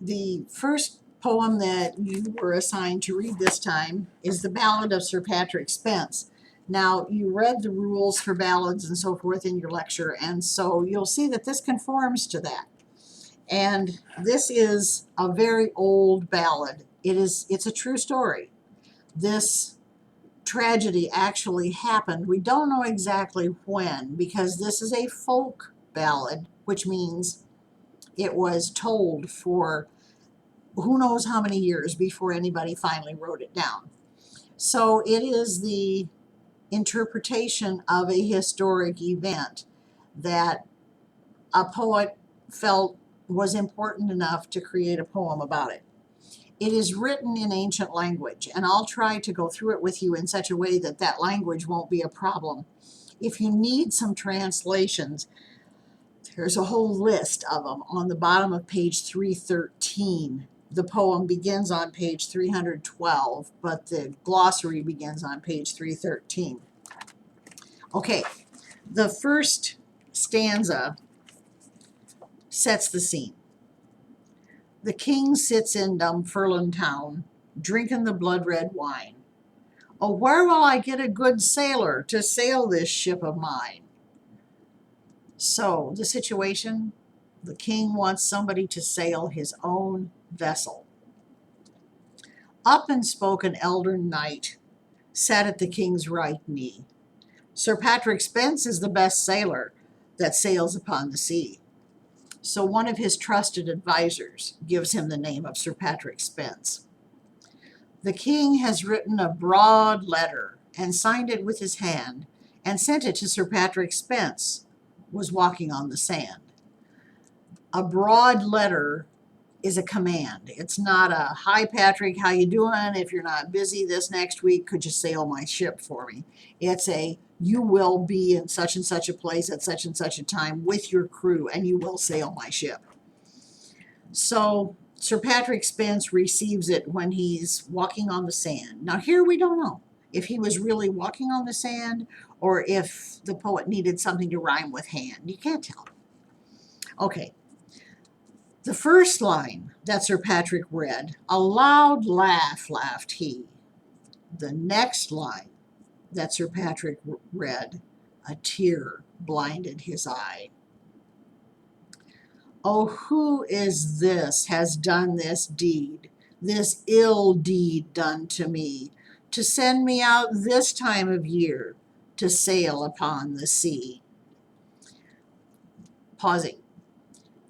The first poem that you were assigned to read this time is the Ballad of Sir Patrick Spens. Now, you read the rules for ballads and so forth in your lecture, and so you'll see that this conforms to that. And this is a very old ballad. It's a true story. This tragedy actually happened. We don't know exactly when, because this is a folk ballad, which means it was told for who knows how many years before anybody finally wrote it down. So it is the interpretation of a historic event that a poet felt was important enough to create a poem about it. It is written in ancient language, and I'll try to go through it with you in such a way that that language won't be a problem. If you need some translations, there's a whole list of them on the bottom of page 313. The poem begins on page 312, but the glossary begins on page 313. Okay, the first stanza sets the scene. The king sits in Dunfermline town, drinking the blood-red wine. Oh, where will I get a good sailor to sail this ship of mine? So, the situation, the king wants somebody to sail his own vessel. Up and spoke an elder knight, sat at the king's right knee. Sir Patrick Spens is the best sailor that sails upon the sea. So one of his trusted advisors gives him the name of Sir Patrick Spens. The king has written a broad letter and signed it with his hand and sent it to Sir Patrick Spens, was walking on the sand. A broad letter is a command. It's not a, hi Patrick, how you doing? If you're not busy this next week, could you sail my ship for me? It's a, you will be in such and such a place at such and such a time with your crew, and you will sail my ship. So Sir Patrick Spens receives it when he's walking on the sand. Now here we don't know if he was really walking on the sand or if the poet needed something to rhyme with hand. You can't tell. Okay. The first line that Sir Patrick read, a loud laugh laughed he. The next line that Sir Patrick read, a tear blinded his eye. Oh, who is this has done this deed, this ill deed done to me, to send me out this time of year to sail upon the sea? Pausing.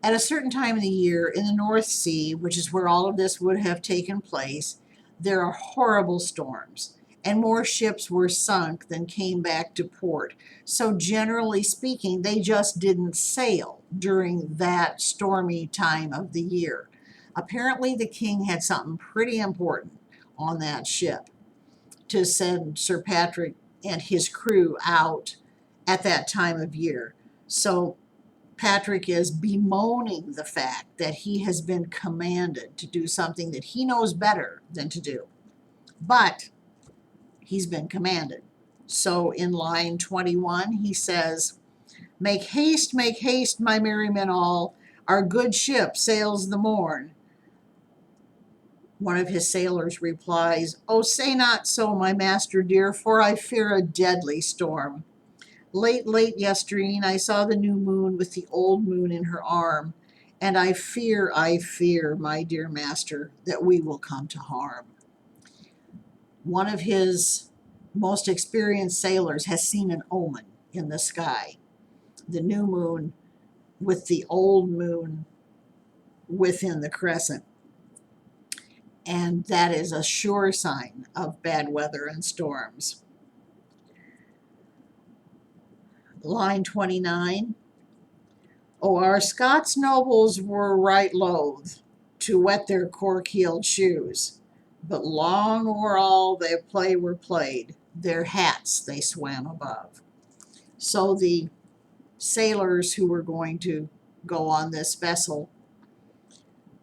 At a certain time of the year in the North Sea, which is where all of this would have taken place, there are horrible storms, and more ships were sunk than came back to port. So generally speaking, they just didn't sail during that stormy time of the year. Apparently the king had something pretty important on that ship to send Sir Patrick and his crew out at that time of year. So Patrick is bemoaning the fact that he has been commanded to do something that he knows better than to do. But he's been commanded. So in line 21, he says, make haste, my merry men all, our good ship sails the morn. One of his sailors replies, oh, say not so, my master dear, for I fear a deadly storm. Late yestreen, I saw the new moon with the old moon in her arm, and I fear, my dear master, that we will come to harm. One of his most experienced sailors has seen an omen in the sky, the new moon with the old moon within the crescent. And that is a sure sign of bad weather and storms. Line 29. Oh, our Scots nobles were right loath to wet their cork-heeled shoes, but long o'er all their play were played, their hats they swam above. So the sailors who were going to go on this vessel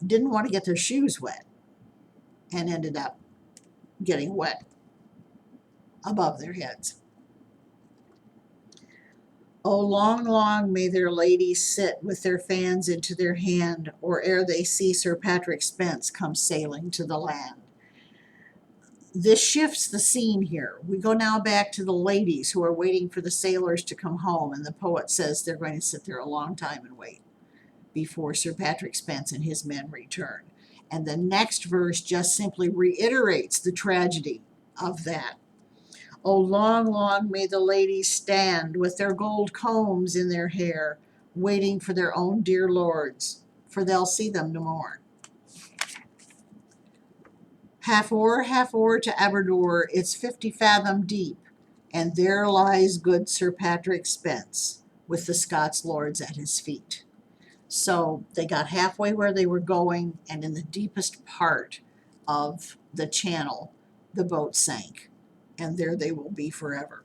didn't want to get their shoes wet and ended up getting wet above their heads. Oh, long, long may their ladies sit with their fans into their hand, or ere they see Sir Patrick Spens come sailing to the land. This shifts the scene here. We go now back to the ladies who are waiting for the sailors to come home, and the poet says they're going to sit there a long time and wait before Sir Patrick Spens and his men return. And the next verse just simply reiterates the tragedy of that. Oh, long, long may the ladies stand with their gold combs in their hair, waiting for their own dear lords, for they'll see them no more. Half o'er to Aberdour, it's 50 fathom deep, and there lies good Sir Patrick Spens, with the Scots lords at his feet. So they got halfway where they were going, and in the deepest part of the channel, the boat sank, and there they will be forever.